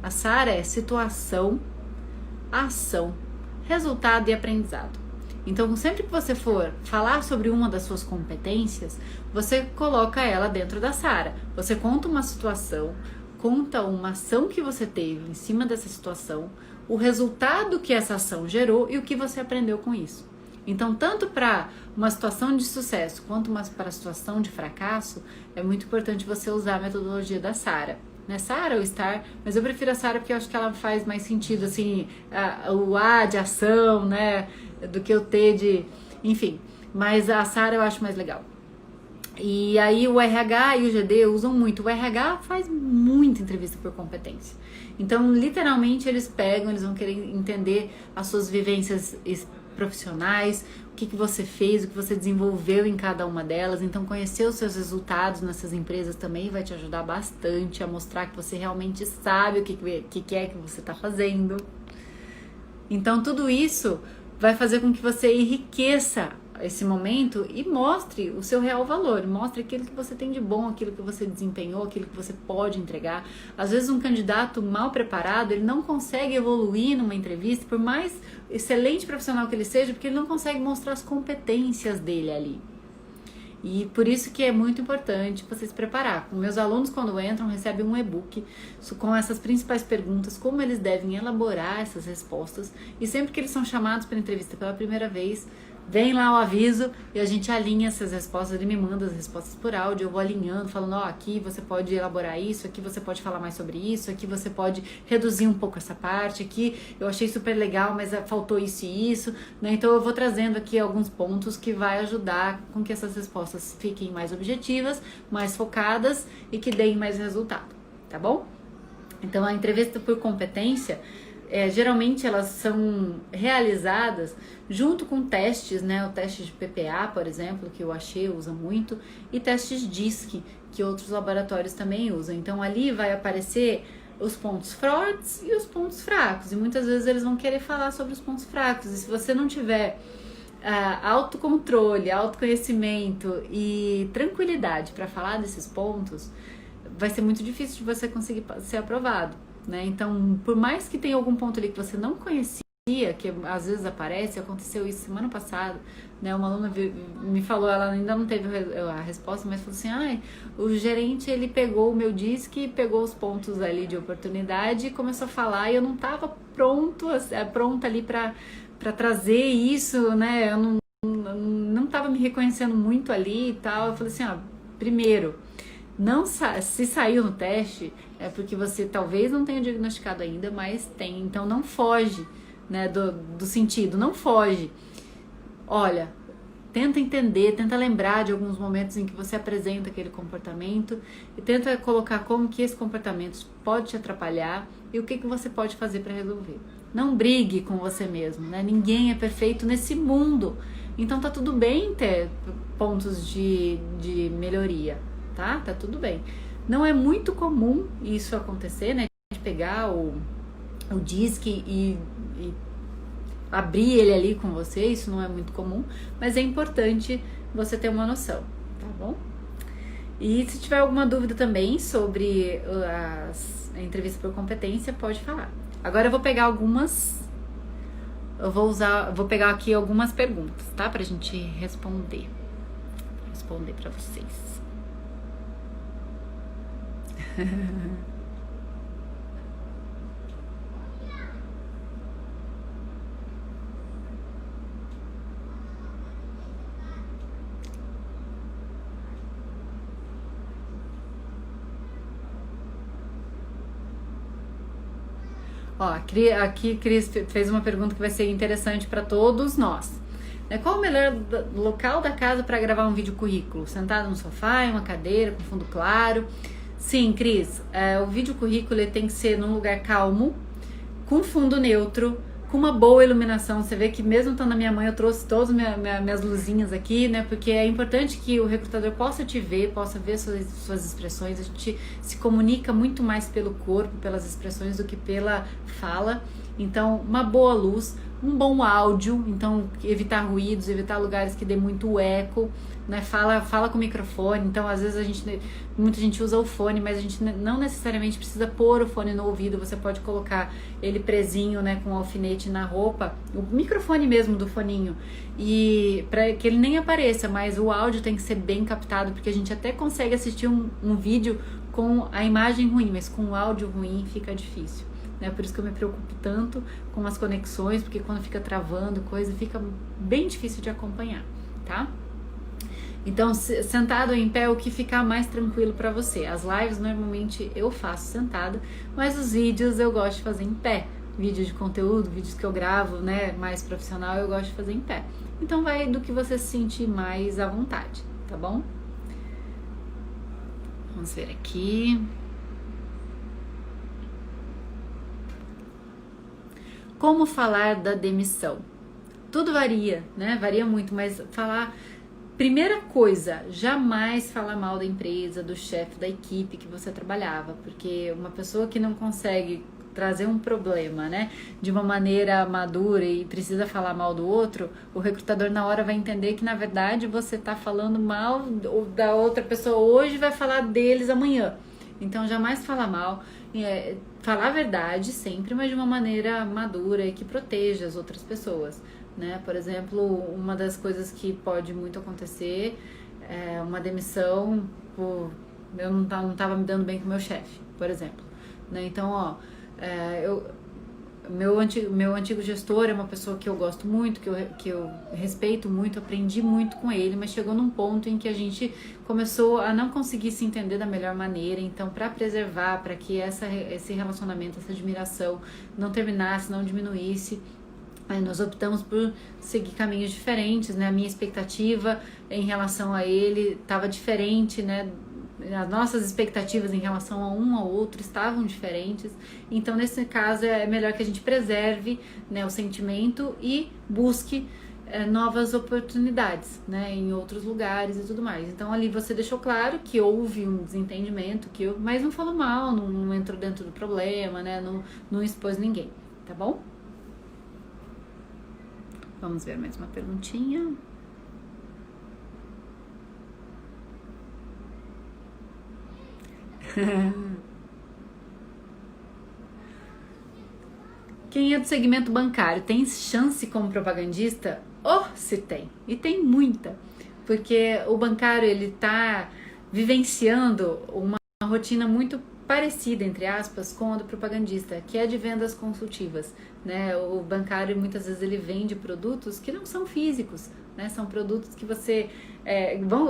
A SARA é situação, ação, resultado e aprendizado. Então, sempre que você for falar sobre uma das suas competências, você coloca ela dentro da SARA. Você conta uma situação, conta uma ação que você teve em cima dessa situação, o resultado que essa ação gerou e o que você aprendeu com isso. Então, tanto para uma situação de sucesso quanto para a situação de fracasso, é muito importante você usar a metodologia da SARA. Né? SARA ou STAR, mas eu prefiro a SARA porque eu acho que ela faz mais sentido, assim, o A de ação, né? Do que o T de... Enfim, mas a SARA eu acho mais legal. E aí o RH e o GD usam muito. O RH faz muita entrevista por competência. Então, literalmente, eles vão querer entender as suas vivências profissionais, o que você fez, o que você desenvolveu em cada uma delas. Então, conhecer os seus resultados nessas empresas também vai te ajudar bastante a mostrar que você realmente sabe o que é que você está fazendo. Então, tudo isso vai fazer com que você enriqueça esse momento e mostre o seu real valor, mostre aquilo que você tem de bom, aquilo que você desempenhou, aquilo que você pode entregar. Às vezes um candidato mal preparado, ele não consegue evoluir numa entrevista, por mais excelente profissional que ele seja, porque ele não consegue mostrar as competências dele ali. E por isso que é muito importante você se preparar. Meus alunos, quando entram, recebem um e-book com essas principais perguntas, como eles devem elaborar essas respostas. E sempre que eles são chamados para entrevista pela primeira vez, vem lá o aviso e a gente alinha essas respostas. Ele me manda as respostas por áudio, eu vou alinhando, falando, ó, aqui você pode elaborar isso, aqui você pode falar mais sobre isso, aqui você pode reduzir um pouco essa parte, aqui eu achei super legal, mas faltou isso e isso, né? Então eu vou trazendo aqui alguns pontos que vai ajudar com que essas respostas fiquem mais objetivas, mais focadas e que deem mais resultado, tá bom? Então a entrevista por competência, geralmente elas são realizadas junto com testes, né? O teste de PPA, por exemplo, que o Axê usa muito, e testes DISC, que outros laboratórios também usam. Então ali vai aparecer os pontos fortes e os pontos fracos, e muitas vezes eles vão querer falar sobre os pontos fracos, e se você não tiver autocontrole, autoconhecimento e tranquilidade para falar desses pontos, vai ser muito difícil de você conseguir ser aprovado, né? Então, por mais que tenha algum ponto ali que você não conhecia, que às vezes aparece, aconteceu isso semana passada, né? Uma aluna me falou, ela ainda não teve a resposta, mas falou assim, o gerente, ele pegou o meu DISC, pegou os pontos ali de oportunidade e começou a falar, e eu não estava pronta ali para trazer isso, né? Eu não estava me reconhecendo muito ali e tal. Eu falei assim, primeiro, se saiu no teste, é porque você talvez não tenha diagnosticado ainda, mas tem. Então não foge, né, do sentido, não foge. Olha, tenta entender, tenta lembrar de alguns momentos em que você apresenta aquele comportamento e tenta colocar como que esse comportamento pode te atrapalhar e o que você pode fazer para resolver. Não brigue com você mesmo, né? Ninguém é perfeito nesse mundo. Então tá tudo bem ter pontos de melhoria, tá? Tá tudo bem. Não é muito comum isso acontecer, né? De pegar o DISC e abrir ele ali com você, isso não é muito comum, mas é importante você ter uma noção, tá bom? E se tiver alguma dúvida também sobre a entrevista por competência, pode falar. Agora eu vou pegar vou pegar aqui algumas perguntas, tá? Pra gente responder pra vocês. Ó, aqui Cris fez uma pergunta que vai ser interessante para todos nós. Qual o melhor local da casa para gravar um vídeo currículo? Sentado no sofá, em uma cadeira, com fundo claro? Sim, Cris, o vídeo currículo ele tem que ser num lugar calmo, com fundo neutro, com uma boa iluminação. Você vê que mesmo estando na minha mãe, eu trouxe todas minhas luzinhas aqui, né? Porque é importante que o recrutador possa te ver, possa ver suas expressões. A gente se comunica muito mais pelo corpo, pelas expressões, do que pela fala. Então, uma boa luz, um bom áudio, então evitar ruídos, evitar lugares que dê muito eco, né? Fala com o microfone. Então, às vezes muita gente usa o fone, mas a gente não necessariamente precisa pôr o fone no ouvido. Você pode colocar ele presinho, né, com um alfinete na roupa, o microfone mesmo do foninho, e para que ele nem apareça, mas o áudio tem que ser bem captado, porque a gente até consegue assistir um vídeo com a imagem ruim, mas com o áudio ruim fica difícil. Por isso que eu me preocupo tanto com as conexões, porque quando fica travando coisa, fica bem difícil de acompanhar, tá? Então, sentado ou em pé, o que ficar mais tranquilo para você. As lives normalmente eu faço sentada, mas os vídeos eu gosto de fazer em pé. Vídeo de conteúdo, vídeos que eu gravo, né, mais profissional, eu gosto de fazer em pé. Então vai do que você se sentir mais à vontade, tá bom? Vamos ver aqui. Como falar da demissão? Tudo varia, né? Varia muito, mas primeira coisa, jamais falar mal da empresa, do chefe, da equipe que você trabalhava, porque uma pessoa que não consegue trazer um problema, né, de uma maneira madura e precisa falar mal do outro, o recrutador na hora vai entender que na verdade você tá falando mal da outra pessoa hoje e vai falar deles amanhã. Então jamais falar mal, falar a verdade sempre, mas de uma maneira madura e que proteja as outras pessoas, né? Por exemplo, uma das coisas que pode muito acontecer uma demissão por eu não estava me dando bem com o meu chefe, por exemplo. Né? Então, meu antigo gestor é uma pessoa que eu gosto muito, que eu respeito muito, aprendi muito com ele, mas chegou num ponto em que a gente começou a não conseguir se entender da melhor maneira. Então, para preservar, para que esse relacionamento, essa admiração não terminasse, não diminuísse, nós optamos por seguir caminhos diferentes, né? A minha expectativa em relação a ele estava diferente, né? As nossas expectativas em relação a um ao outro estavam diferentes. Então, nesse caso, é melhor que a gente preserve, né, o sentimento e busque novas oportunidades, né, em outros lugares e tudo mais. Então, ali você deixou claro que houve um desentendimento, mas não falou mal, não entrou dentro do problema, né, não expôs ninguém, tá bom? Vamos ver mais uma perguntinha. Quem é do segmento bancário tem chance como propagandista? Oh, se tem! E tem muita. Porque o bancário, ele tá vivenciando uma rotina muito parecida, entre aspas, com a do propagandista, que é de vendas consultivas, né? O bancário, muitas vezes, ele vende produtos que não são físicos, né? São produtos que você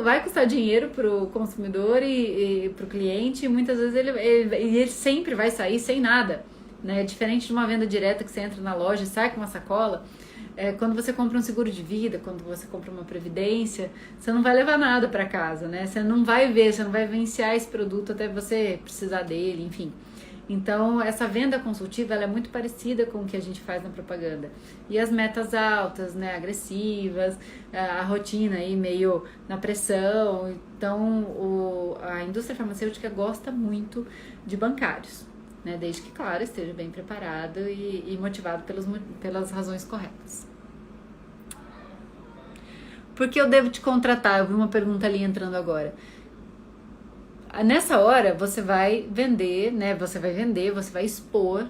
vai custar dinheiro para o consumidor e para o cliente, e muitas vezes ele sempre vai sair sem nada, né? Diferente de uma venda direta que você entra na loja e sai com uma sacola. Quando você compra um seguro de vida, quando você compra uma previdência, você não vai levar nada para casa, né? Você não vai vivenciar esse produto até você precisar dele, enfim. Então, essa venda consultiva, ela é muito parecida com o que a gente faz na propaganda. E as metas altas, né, agressivas, a rotina aí meio na pressão. Então, a indústria farmacêutica gosta muito de bancários, né, desde que, claro, esteja bem preparado e motivado pelas razões corretas. Por que eu devo te contratar? Eu vi uma pergunta ali entrando agora. Nessa hora, você vai vender, né? Você vai expor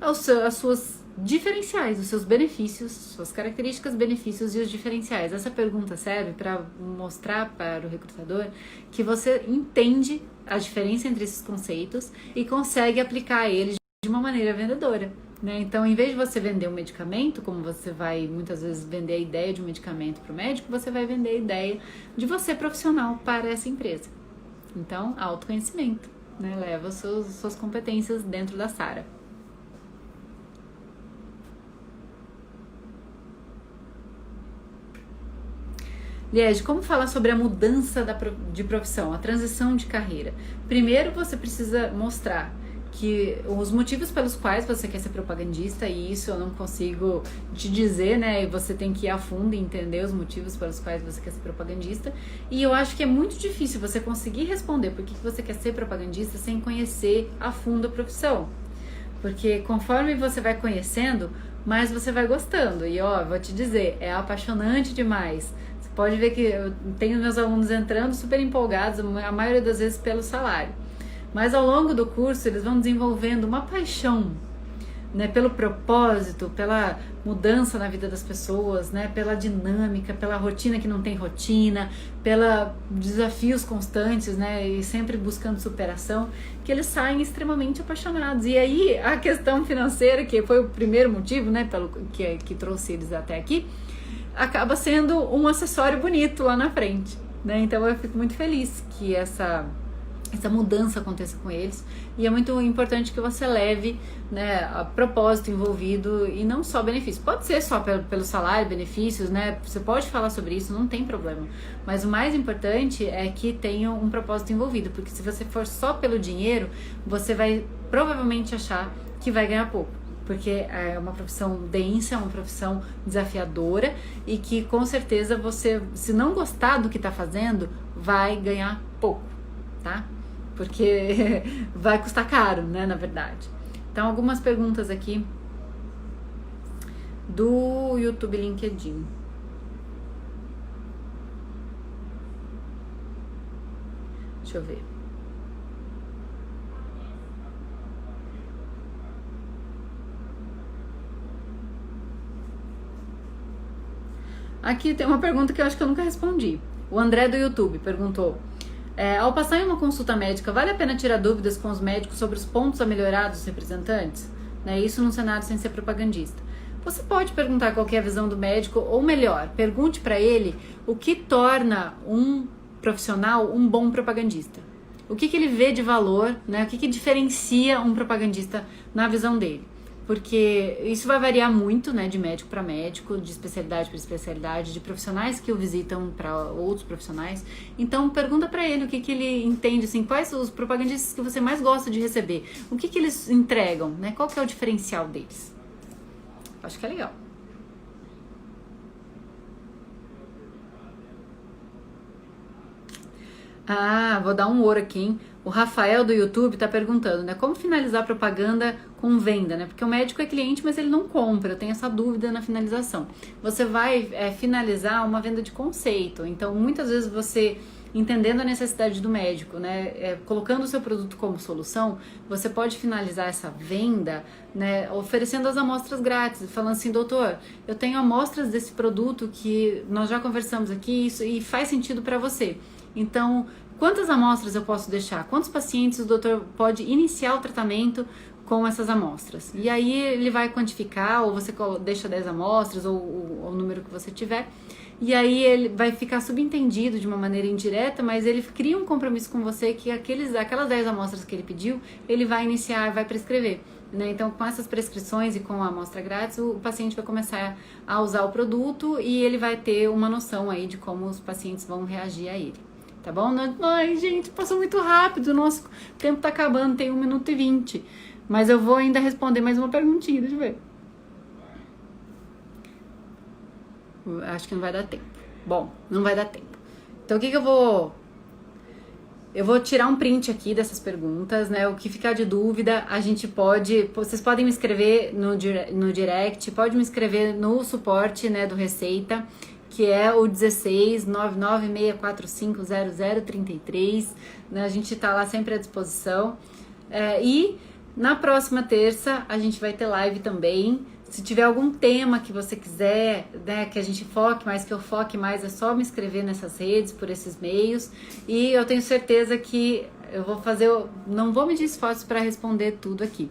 as suas diferenciais, os seus benefícios, suas características, benefícios e os diferenciais. Essa pergunta serve para mostrar para o recrutador que você entende a diferença entre esses conceitos e consegue aplicar eles de uma maneira vendedora, né? Então, em vez de você vender um medicamento, como você vai muitas vezes vender a ideia de um medicamento para o médico, você vai vender a ideia de você profissional para essa empresa. Então, autoconhecimento, né? Leva suas competências dentro da Sara. Liege, como falar sobre a mudança de profissão, a transição de carreira? Primeiro, você precisa mostrar que os motivos pelos quais você quer ser propagandista, e isso eu não consigo te dizer, né? Você tem que ir a fundo e entender os motivos pelos quais você quer ser propagandista. E eu acho que é muito difícil você conseguir responder por que você quer ser propagandista sem conhecer a fundo a profissão. Porque conforme você vai conhecendo, mais você vai gostando. E vou te dizer, é apaixonante demais. Você pode ver que eu tenho meus alunos entrando super empolgados, a maioria das vezes pelo salário. Mas ao longo do curso eles vão desenvolvendo uma paixão, né, pelo propósito, pela mudança na vida das pessoas, né, pela dinâmica, pela rotina que não tem rotina, pelos desafios constantes, né, e sempre buscando superação, que eles saem extremamente apaixonados. E aí a questão financeira, que foi o primeiro motivo, né, que trouxe eles até aqui, acaba sendo um acessório bonito lá na frente, né? Então eu fico muito feliz que essa mudança aconteça com eles, e é muito importante que você leve, né, a propósito envolvido e não só benefícios. Pode ser só pelo salário, benefícios, né? Você pode falar sobre isso, não tem problema. Mas o mais importante é que tenha um propósito envolvido, porque se você for só pelo dinheiro, você vai provavelmente achar que vai ganhar pouco. Porque é uma profissão densa, é uma profissão desafiadora e que com certeza você, se não gostar do que está fazendo, vai ganhar pouco, tá? Porque vai custar caro, né, na verdade. Então, algumas perguntas aqui do YouTube LinkedIn. Deixa eu ver. Aqui tem uma pergunta que eu acho que eu nunca respondi. O André do YouTube perguntou: ao passar em uma consulta médica, vale a pena tirar dúvidas com os médicos sobre os pontos a melhorar dos representantes? Né, isso num cenário sem ser propagandista. Você pode perguntar qual que é a visão do médico, ou melhor, pergunte para ele o que torna um profissional um bom propagandista. O que ele vê de valor, né? O que diferencia um propagandista na visão dele. Porque isso vai variar muito, né, de médico para médico, de especialidade para especialidade, de profissionais que o visitam para outros profissionais. Então, pergunta para ele o que ele entende, assim, quais os propagandistas que você mais gosta de receber, o que eles entregam, né, qual que é o diferencial deles. Acho que é legal. Vou dar um ouro aqui, hein? O Rafael do YouTube tá perguntando, né? Como finalizar propaganda com venda, né? Porque o médico é cliente, mas ele não compra. Eu tenho essa dúvida na finalização. Você vai finalizar uma venda de conceito. Então, muitas vezes você, entendendo a necessidade do médico, né? Colocando o seu produto como solução, você pode finalizar essa venda, né? Oferecendo as amostras grátis, falando assim: doutor, eu tenho amostras desse produto que nós já conversamos aqui e faz sentido para você. Então, quantas amostras eu posso deixar? Quantos pacientes o doutor pode iniciar o tratamento com essas amostras? E aí ele vai quantificar, ou você deixa 10 amostras, ou o número que você tiver. E aí ele vai ficar subentendido de uma maneira indireta, mas ele cria um compromisso com você que aquelas 10 amostras que ele pediu, ele vai iniciar, vai prescrever. Né? Então, com essas prescrições e com a amostra grátis, o paciente vai começar a usar o produto e ele vai ter uma noção aí de como os pacientes vão reagir a ele. Tá bom? Ai, gente, passou muito rápido. Nosso tempo tá acabando, tem 1 minuto e 20. Mas eu vou ainda responder mais uma perguntinha, deixa eu ver. Acho que não vai dar tempo. Bom, não vai dar tempo. Então, o que eu vou... Eu vou tirar um print aqui dessas perguntas, né? O que ficar de dúvida, a gente pode... Vocês podem me escrever no direct, pode me escrever no suporte, né, do Receita, que é o 16 996450033, né? A gente tá lá sempre à disposição. E na próxima terça a gente vai ter live também. Se tiver algum tema que você quiser, né, que a gente foque mais, que eu foque mais, é só me escrever nessas redes, por esses meios. E eu tenho certeza que eu vou fazer, não vou medir esforços para responder tudo aqui.